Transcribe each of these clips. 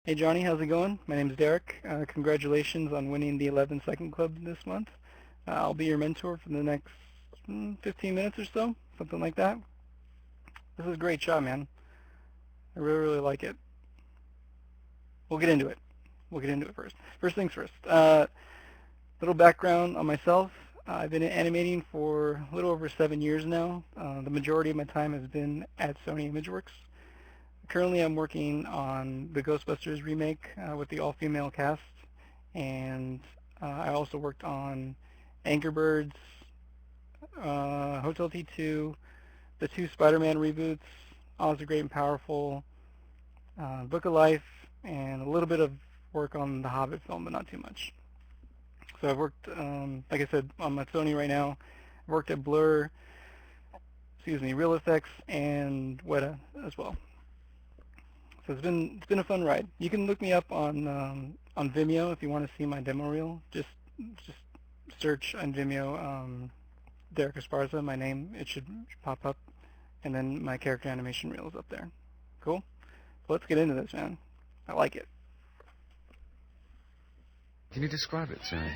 Hey Johnny, how's it going? My name's Derek. Congratulations on winning the 11 Second Club this month. I'll be your mentor for the next 15 minutes or so, something like that. This is a great shot, man. I really, really like it. We'll get into it. We'll get into it first. First things first. Little background on myself. I've been animating for a little over 7 years now. The majority of my time has been at Sony ImageWorks. Currently, I'm working on the Ghostbusters remake with the all-female cast, and I also worked on Angry Birds, Hotel T2, the 2 Spider-Man reboots, Oz the Great and Powerful, Book of Life, and a little bit of work on the Hobbit film, but not too much. So I've worked, like I said, on my Sony right now. I've worked at Blur, Real Effects, and WETA as well. So it's been a fun ride. You can look me up on Vimeo if you want to see my demo reel. Just search on Vimeo Derek Esparza, my name. It should pop up, and then my character animation reel is up there. Cool. So let's get into this, man. I like it. Can you describe it to me?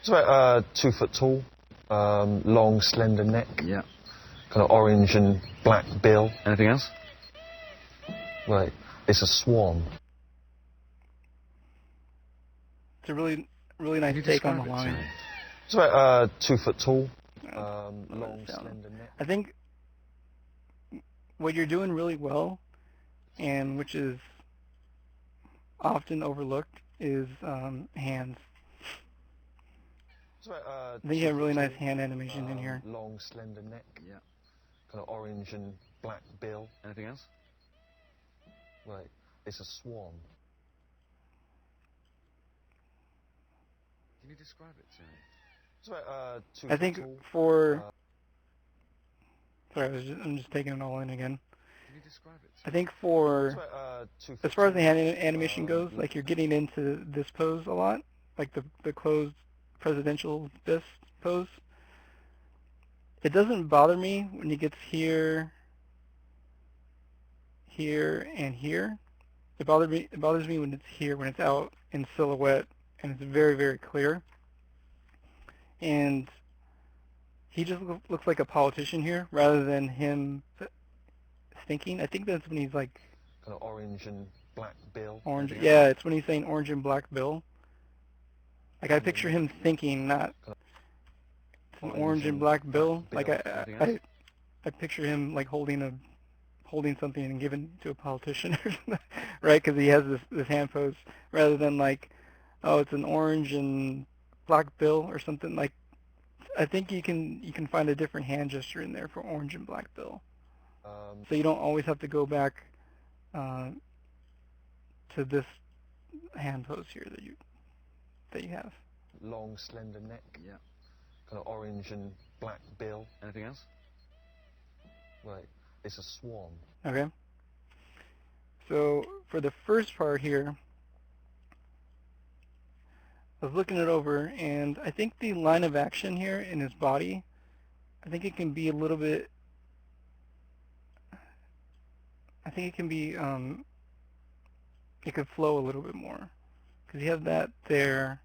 It's about 2 foot tall, long, slender neck. Yeah. Kind of orange and black bill. Anything else? Right. It's a swan. It's a really nice take on the line. It's about 2 foot tall, long, slender neck. I think what you're doing really well, and which is often overlooked, is hands. I think you have really nice hand animation in here. Long, slender neck. Yeah. Kind of orange and black bill. Anything else? Right. It's a swan. Can you describe it to me? It's about 2 I foot think tall. for... Sorry, I'm just taking it all in again. Can you describe it to me? I think for... It's about 2 foot As far as the tall. hand animation goes, like you're getting into this pose a lot, like the closed presidential fist pose. It doesn't bother me when it gets here, here, and here. It bothers me when it's here, when it's out in silhouette, and it's very, very clear. And he just looks like a politician here, rather than him thinking. I think that's when he's like... Kind of orange and black bill. Orange, yeah, it's when he's saying orange and black bill. Like I picture him thinking, not an orange and black bill. Like I picture him like holding something and giving to a politician, right? Because he has this hand pose, rather than like, oh, it's an orange and black bill or something. Like, I think you can find a different hand gesture in there for orange and black bill. So you don't always have to go back to this hand pose here that you have. Long, slender neck. Yeah. Kind of orange and black bill. Anything else? Right. It's a swan. Okay. So for the first part here, I was looking it over, and I think the line of action here in his body, I think it can be a little bit, I think it can be, it could flow a little bit more. Because you have that there,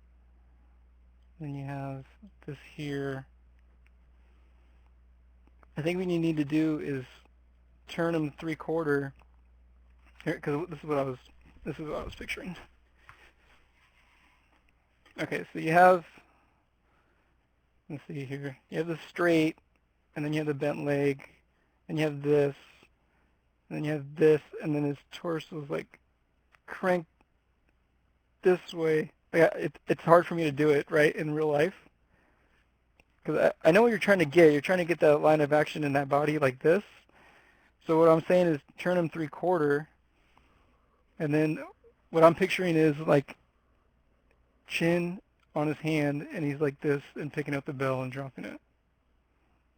then you have this here. I think what you need to do is turn him 3/4 here, because this is what I was picturing. Okay, so you have, let's see here, you have the straight, and then you have the bent leg, and you have this, and then you have this, and then his torso is like cranked this way. It's hard for me to do it, right, in real life. Because I know what you're trying to get. You're trying to get that line of action in that body like this. So what I'm saying is turn him 3/4, and then what I'm picturing is like chin on his hand, and he's like this and picking up the bell and dropping it.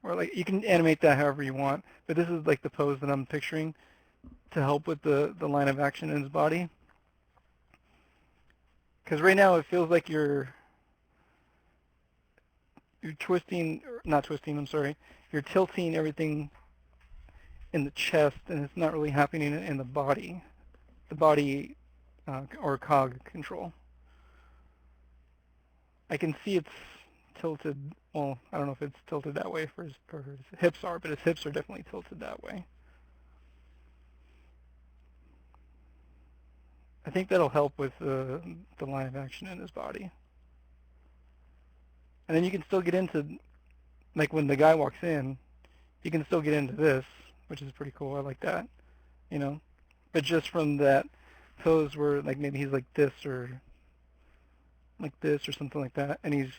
Or like, you can animate that however you want, but this is like the pose that I'm picturing to help with the line of action in his body. Because right now it feels like you're twisting, not twisting, I'm sorry, you're tilting everything in the chest, and it's not really happening in the body. The body or cog control. I can see it's tilted. Well, I don't know if it's tilted that way for his hips are, but his hips are definitely tilted that way. I think that'll help with the line of action in his body. And then you can still get into, like when the guy walks in, you can still get into this, which is pretty cool. I like that, you know. But just from that pose where like maybe he's like this or something like that, and he's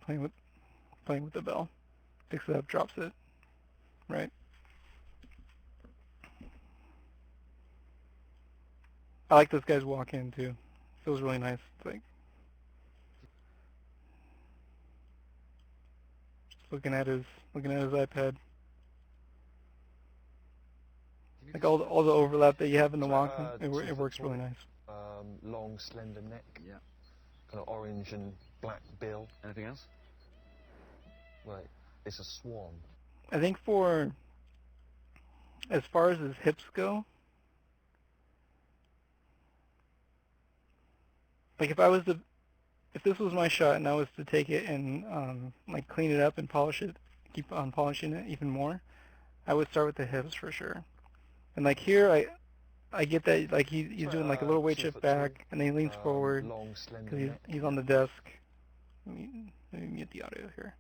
playing with the bell, picks it up, drops it, right? I like this guy's walk in too. Feels really nice. It's like just looking at his iPad. Like all the overlap that you have in the walk, it works really nice. Long, slender neck. Yeah. Kind of orange and black bill. Anything else? Right. It's a swan. I think for as far as his hips go, like if this was my shot and I was to take it and like clean it up and polish it, keep on polishing it even more, I would start with the hips for sure. And like here, I get that like he's doing like a little weight shift back, and then he leans forward because he's on the desk. Let me mute the audio here.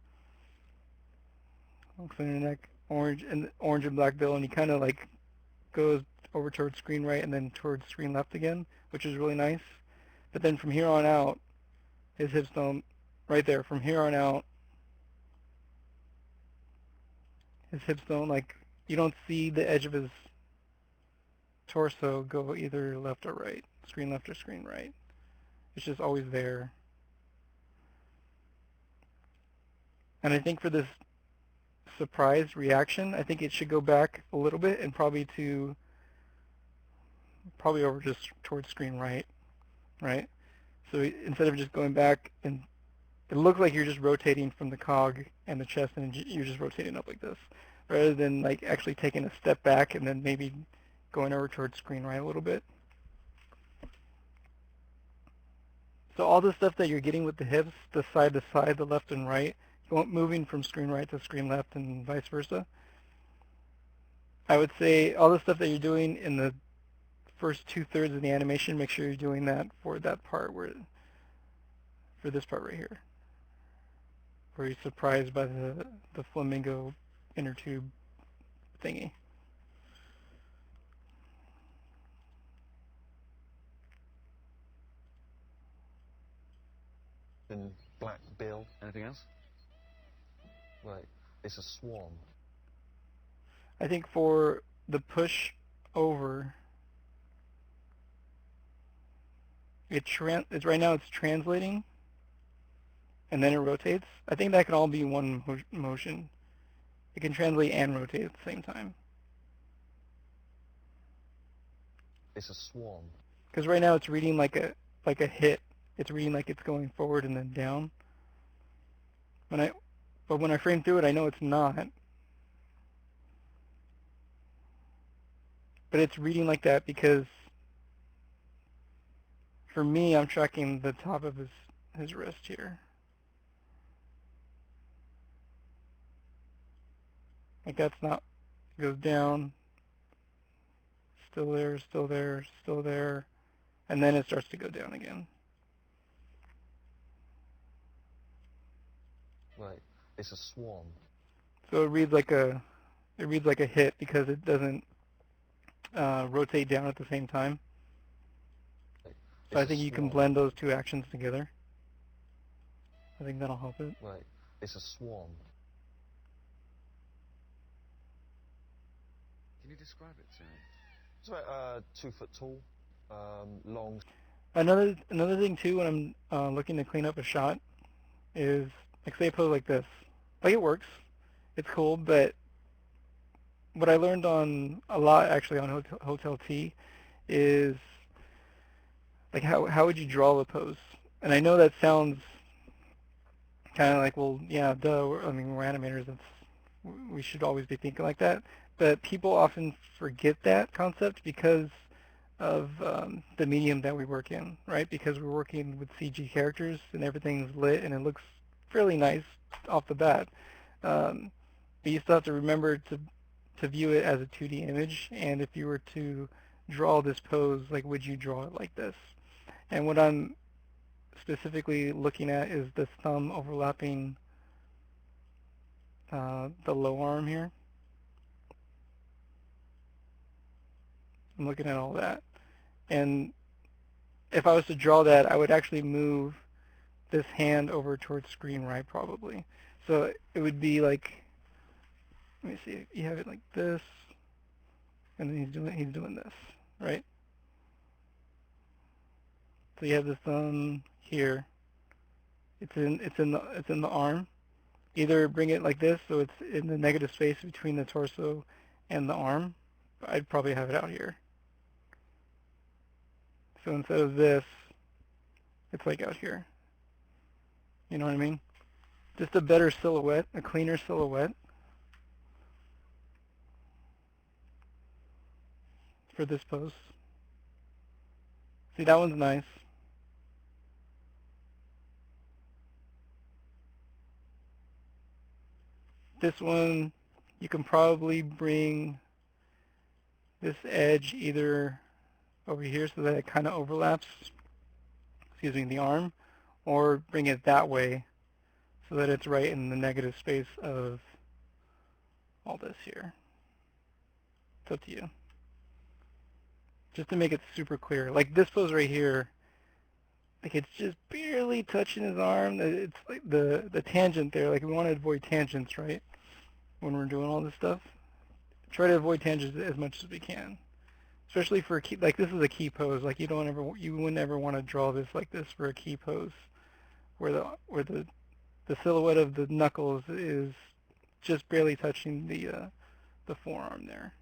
Long slender neck, orange and black bill, and he kind of like goes over towards screen right and then towards screen left again, which is really nice. But then from here on out, his hips don't, right there, from here on out, his hips don't, like, you don't see the edge of his torso go either left or right, screen left or screen right. It's just always there. And I think for this surprise reaction, I think it should go back a little bit and probably over just towards screen right. Right? So instead of just going back, and it looks like you're just rotating from the cog and the chest, and you're just rotating up like this, rather than like actually taking a step back and then maybe going over towards screen right a little bit. So all the stuff that you're getting with the hips, the side to side, the left and right, moving from screen right to screen left and vice versa, I would say all the stuff that you're doing in the first 2/3 of the animation, make sure you're doing that for that part for this part right here, where you're surprised by the flamingo inner tube thingy. And black bill. Anything else? Right. It's a swan. I think for the push over, it's right now it's translating, and then it rotates. I think that can all be one motion. It can translate and rotate at the same time. It's a swan. Because right now it's reading like a hit. It's reading like it's going forward and then down. But when I frame through it, I know it's not. But it's reading like that because for me, I'm tracking the top of his wrist here. Like that's not, it goes down, still there, still there, still there, and then it starts to go down again. Right, it's a swan. So it reads like a hit because it doesn't rotate down at the same time. So I think you can blend those two actions together. I think that'll help it. Right, it's a swan. Can you describe it to me? It's about 2 foot tall, long. Another thing too when I'm looking to clean up a shot is like say a pose like this. Like it works, it's cool, but what I learned on a lot actually on Hotel T is like how would you draw the pose? And I know that sounds kind of like, well, yeah, duh. I mean, we're animators. We should always be thinking like that. But people often forget that concept because the medium that we work in, right? Because we're working with CG characters and everything's lit and it looks fairly nice off the bat. But you still have to remember to view it as a 2D image, and if you were to draw this pose, like, would you draw it like this? And what I'm specifically looking at is the thumb overlapping the low arm here. I'm looking at all that. And if I was to draw that, I would actually move this hand over towards screen right, probably. So it would be like, let me see, you have it like this, and then he's doing this, right? So you have the thumb here. It's in the arm. Either bring it like this, so it's in the negative space between the torso and the arm. I'd probably have it out here. So instead of this, it's like out here. You know what I mean? Just a better silhouette, a cleaner silhouette for this pose. See, that one's nice. This one, you can probably bring this edge either over here so that it kind of overlaps, excuse me, the arm, or bring it that way so that it's right in the negative space of all this here. It's up to you. Just to make it super clear. Like this pose right here, like it's just barely touching his arm. It's like the tangent there, like we want to avoid tangents, right? When we're doing all this stuff. Try to avoid tangents as much as we can. Especially for a key, like this is a key pose. Like you wouldn't ever want to draw this like this for a key pose, where the silhouette of the knuckles is just barely touching the forearm there.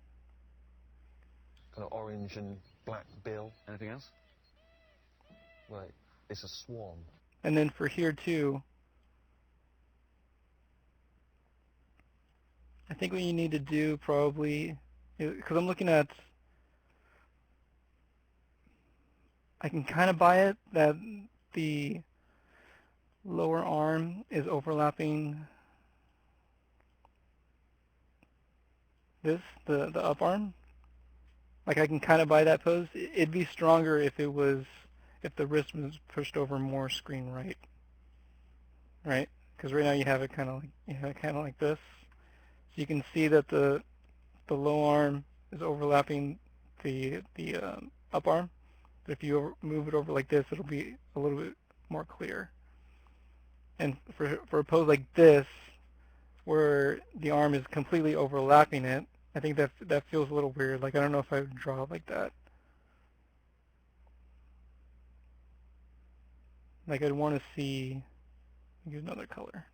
Kind of orange and black bill. Anything else? Right, it's a swan. And then for here too, I think what you need to do probably, because I'm looking at, I can kind of buy it that the lower arm is overlapping this, the up arm. Like I can kind of buy that pose. It'd be stronger if the wrist was pushed over more screen right, right? Because right now you have it kind of like this. So you can see that the low arm is overlapping the up arm. But if you move it over like this, it'll be a little bit more clear. And for a pose like this, where the arm is completely overlapping it, I think that feels a little weird. Like I don't know if I would draw it like that. Like I'd want to see, get another color.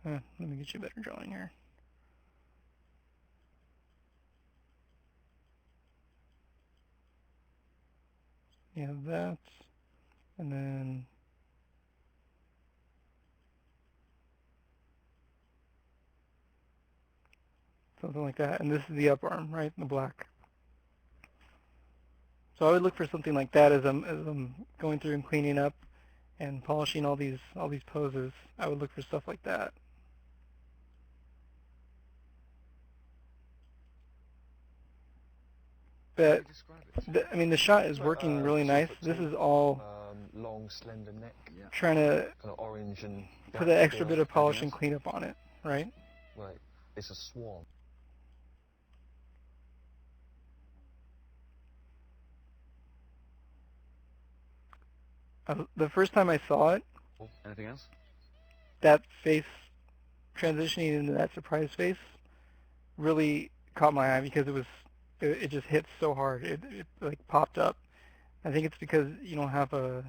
Let me get you a better drawing here. You have that, and then something like that. And this is the up arm, right, the black. So I would look for something like that as I'm going through and cleaning up and polishing all these poses. I would look for stuff like that. But I mean, the shot is working really nice. This is all long, slender neck. Yeah. trying to Kind of orange and put black an extra bill. bit of polish and cleanup on it, right? Right, it's a swan. The first time I saw it, Anything else? that face transitioning into that surprise face really caught my eye because it just hit so hard. It like popped up. I think it's because you don't have I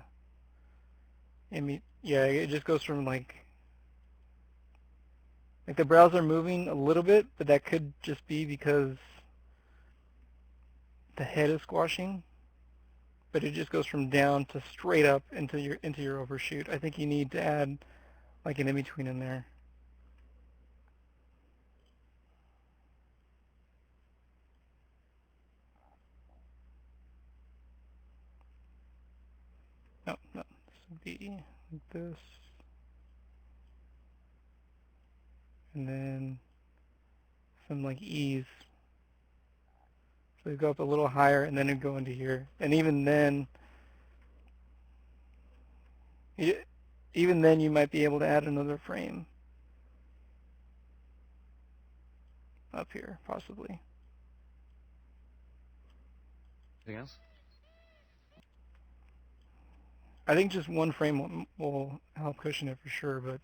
mean, yeah, it just goes from like the brows are moving a little bit, but that could just be because the head is squashing, but it just goes from down to straight up into your overshoot. I think you need to add like an in-between in there. No, this would be like this. And then some like ease. So you go up a little higher and then you go into here. And even then you might be able to add another frame up here, possibly. Anything else? I think just one frame will help cushion it for sure, but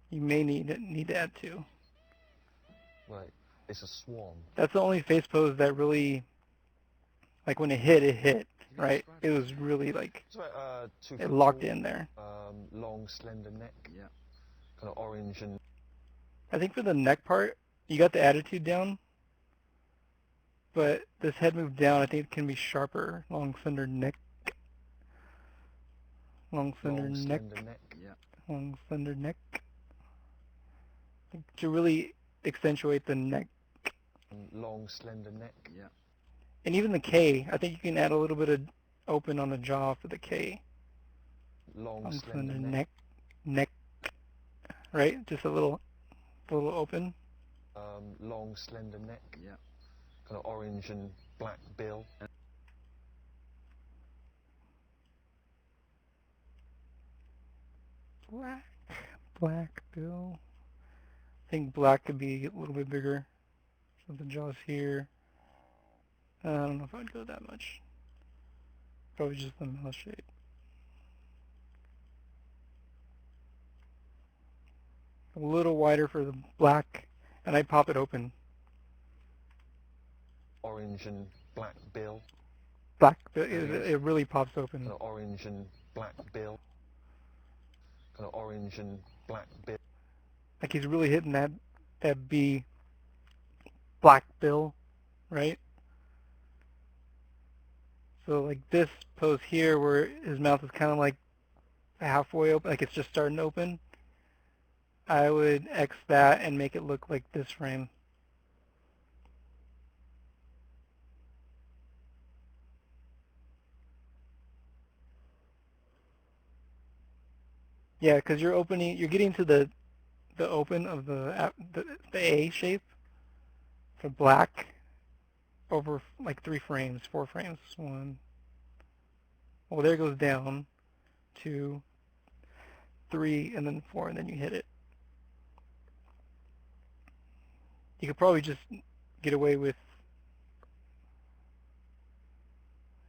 you may need to add two. Right, it's a swan. That's the only face pose that really, like when it hit, right? It was really like, it locked in there. Long, slender neck. Yeah. Kind of orange and... I think for the neck part, you got the attitude down, but this head move down, I think it can be sharper. Long, slender neck. Long, slender neck. Yeah. Long, slender neck. To really accentuate the neck. Long, slender neck. Yeah. And even the K, I think you can add a little bit of open on the jaw for the K. Long, slender neck. Neck. Right? Just a little open. Long, slender neck. Yeah. Kind of orange and black bill. Black bill. I think black could be a little bit bigger. So the jaw's here. I don't know if I'd go that much. Probably just the mouth shape. A little wider for the black, and I pop it open. Orange and black bill. Black, it really pops open. Kind of orange and black bill. Kind of orange and black bill. Like he's really hitting that B black bill, right? So like this pose here where his mouth is kind of like halfway open, like it's just starting to open, I would X that and make it look like this frame. Yeah, because you're getting to the open of the A shape for black over like 3 frames, 4 frames. 1. Well, there it goes down. 2, 3, and then 4, and then you hit it. You could probably just get away with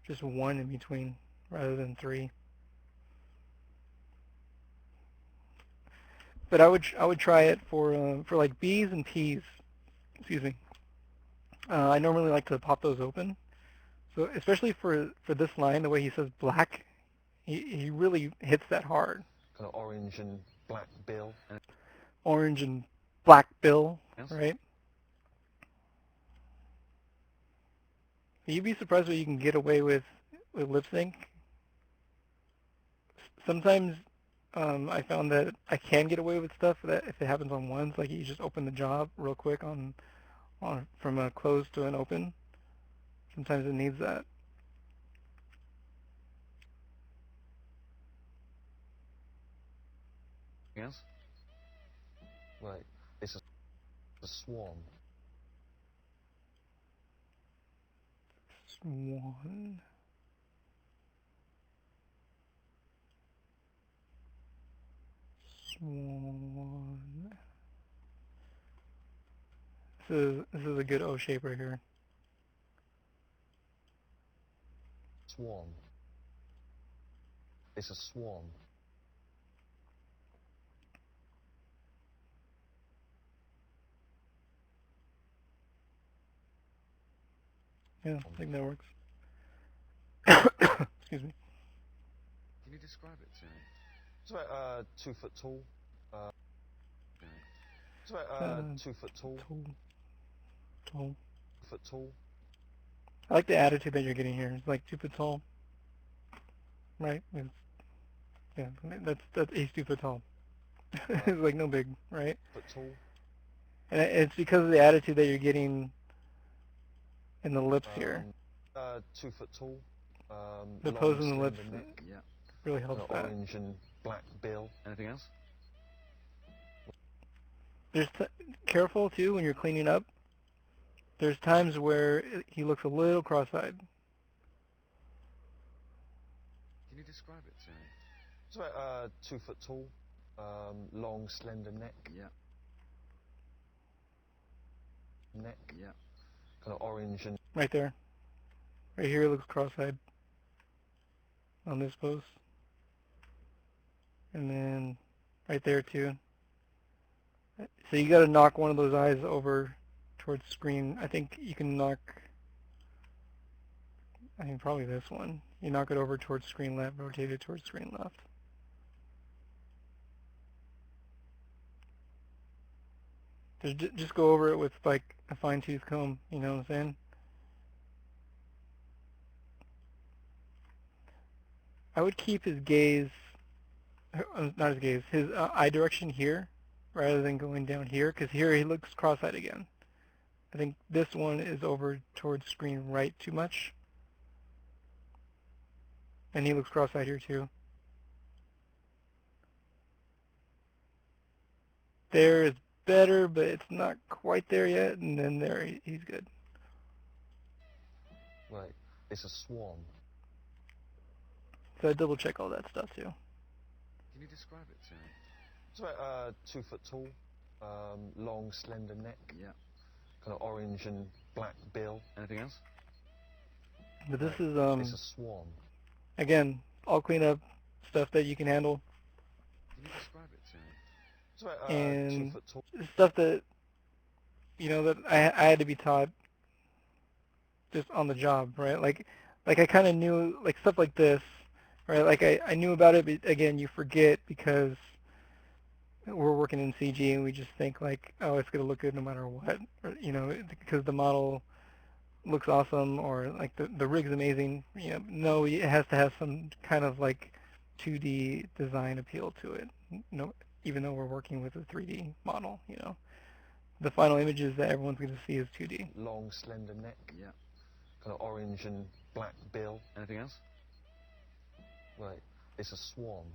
just 1 in between rather than 3. But I would try it for like B's and P's. Excuse me. I normally like to pop those open. So especially for this line, the way he says black, he really hits that hard. Kind of orange and black bill. Orange and black bill, Yes. right? You'd be surprised what you can get away with lip sync. Sometimes I found that I can get away with stuff that if it happens on ones, like you just open the jaw real quick on from a closed to an open. Sometimes it needs that. Yes. Right, it's a swan. Swan. Swan. This is a good O shape right here. Swan. It's a swan. Yeah, I think that works. Excuse me. Can you describe it to me? It's about 2 foot tall. Okay. It's about 2 foot tall. Tall. 2 foot tall. I like the attitude that you're getting here. It's like 2 foot tall, right? Yeah, he's 2 foot tall. It's like no big, right? Foot tall. And it's because of the attitude that you're getting in the lips here. 2 foot tall. The Long, pose in the lips slender neck. Yeah. really helps that. Orange and black bill. Anything else? There's careful too when you're cleaning up. There's times where he looks a little cross-eyed. Can you describe it to me? It's about 2 foot tall. Long, slender neck. Yeah. Neck. Yeah. Kind of orange and. Right there. Right here, he looks cross-eyed on this pose. And then right there too. So you got to knock one of those eyes over towards the screen. I think you can knock, I think probably this one. You knock it over towards screen left, rotate it towards screen left. Just go over it with like a fine-tooth comb, you know what I'm saying? I would keep his gaze, not his gaze, his eye direction here rather than going down here, because here he looks cross-eyed again. I think this one is over towards screen right too much. And he looks cross-eyed here too. There is better, but it's not quite there yet, and then there he's good. Right. It's a swan. So I double check all that stuff too. Can you describe it to me? It's about 2 foot tall. Long, slender neck. Yeah. Kind of orange and black bill. Anything else? But this is It's a swan. again, all cleanup stuff that you can handle. Can you describe it to me? It's about 2 And foot tall. stuff that, you know, that I had to be taught just on the job, right? Like I kind of knew, like stuff like this, right? Like I knew about it, but again, you forget because we're working in CG and we just think like, oh, it's going to look good no matter what, or, you know, because the model looks awesome or like the rig's amazing. You know, no, it has to have some kind of like 2D design appeal to it. No, even though we're working with a 3D model, you know, the final images that everyone's going to see is 2D. Long, slender neck. Yeah. Kind of orange and black bill. Anything else? Right. It's a swan.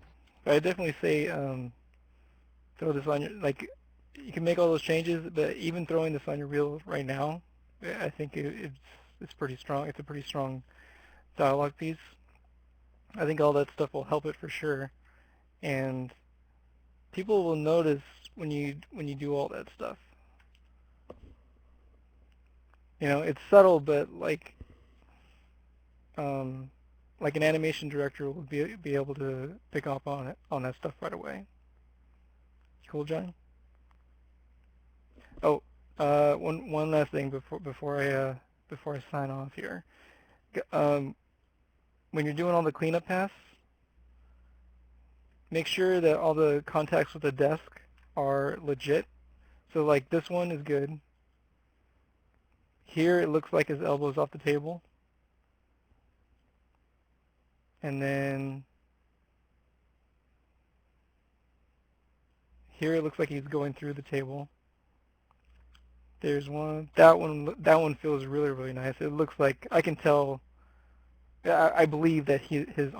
But I definitely say throw this on your, like, you can make all those changes, but even throwing this on your reel right now, I think it's pretty strong. It's a pretty strong dialogue piece. I think all that stuff will help it for sure, and people will notice when you do all that stuff. You know, it's subtle, but like an animation director will be able to pick up on that stuff right away. Cool, Johnny? Oh, one last thing before I sign off here. When you're doing all the cleanup pass, make sure that all the contacts with the desk are legit. So like this one is good. Here it looks like his elbow's off the table. And then here it looks like he's going through the table. There's one. That one feels really, really nice. It looks like, I can tell, I believe that his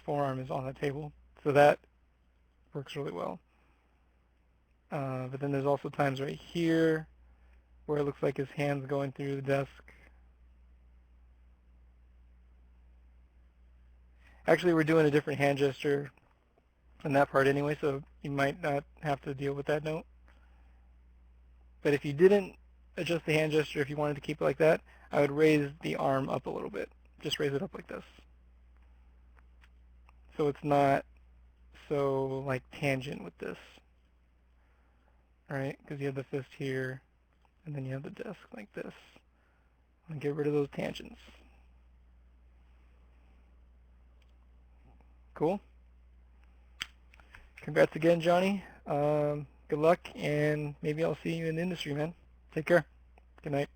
forearm is on the table. So that works really well. But then there's also times right here where it looks like his hand's going through the desk. Actually, we're doing a different hand gesture in that part anyway, so you might not have to deal with that note. But if you didn't adjust the hand gesture, if you wanted to keep it like that, I would raise the arm up a little bit. Just raise it up like this. So it's not so like tangent with this. Alright, because you have the fist here, and then you have the desk like this. And get rid of those tangents. Cool? Congrats again, Johnny. Good luck, and maybe I'll see you in the industry, man. Take care. Good night.